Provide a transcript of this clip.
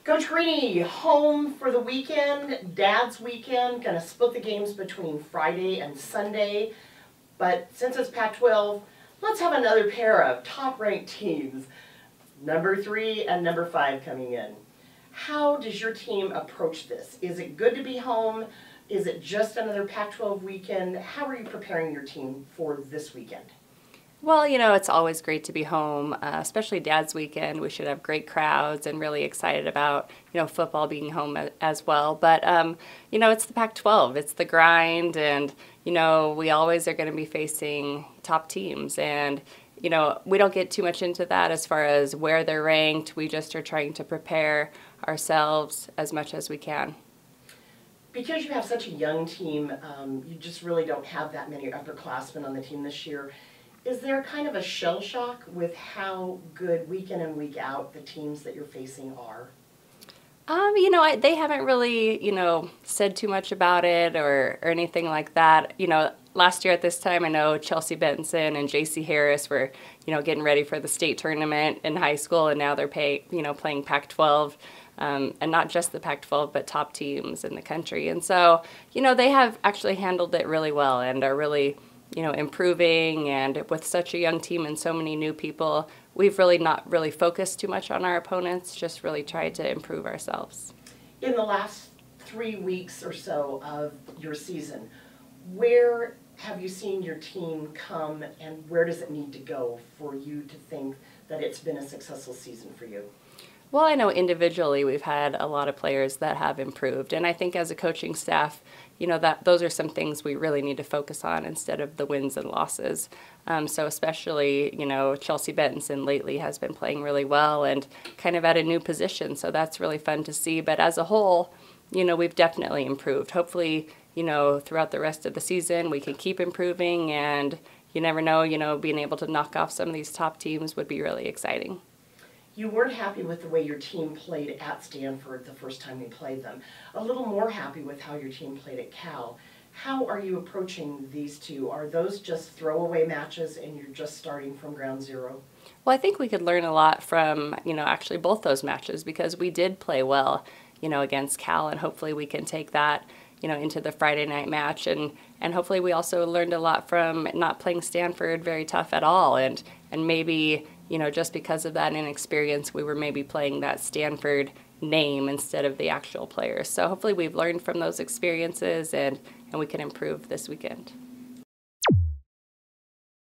Coach Greeny, home for the weekend, Dad's weekend, going to split the games between Friday and Sunday. But since it's Pac-12, let's have another pair of top-ranked teams, number 3 and number 5 coming in. How does your team approach this? Is it good to be home? Is it just another Pac-12 weekend? How are you preparing your team for this weekend? Well, it's always great to be home, especially Dad's weekend. We should have great crowds and really excited about, football being home as well. But, it's the Pac-12. It's the grind, and, we always are going to be facing top teams. And, we don't get too much into that as far as where they're ranked. We just are trying to prepare ourselves as much as we can. Because you have such a young team, you just really don't have that many upperclassmen on the team this year. Is there kind of a shell shock with how good week in and week out the teams that you're facing are? They haven't really, said too much about it or anything like that. Last year at this time, I know Chelsea Benson and J.C. Harris were, getting ready for the state tournament in high school, and now they're playing Pac-12, and not just the Pac-12, but top teams in the country. And so, they have actually handled it really well and are really improving, and with such a young team and so many new people, we've really not really focused too much on our opponents, just really tried to improve ourselves. In the last 3 weeks or so of your season, where have you seen your team come, and where does it need to go for you to think that it's been a successful season for you? Well, I know individually we've had a lot of players that have improved, and I think as a coaching staff, that those are some things we really need to focus on instead of the wins and losses. So especially, Chelsea Benson lately has been playing really well and kind of at a new position, so that's really fun to see. But as a whole, we've definitely improved. Hopefully, throughout the rest of the season we can keep improving, and you never know, being able to knock off some of these top teams would be really exciting. You weren't happy with the way your team played at Stanford the first time we played them. A little more happy with how your team played at Cal. How are you approaching these two? Are those just throwaway matches and you're just starting from ground zero? Well, I think we could learn a lot from, actually both those matches, because we did play well, against Cal, and hopefully we can take that, into the Friday night match, and hopefully we also learned a lot from not playing Stanford very tough at all, and maybe, just because of that inexperience, we were maybe playing that Stanford name instead of the actual players. So hopefully we've learned from those experiences, and we can improve this weekend.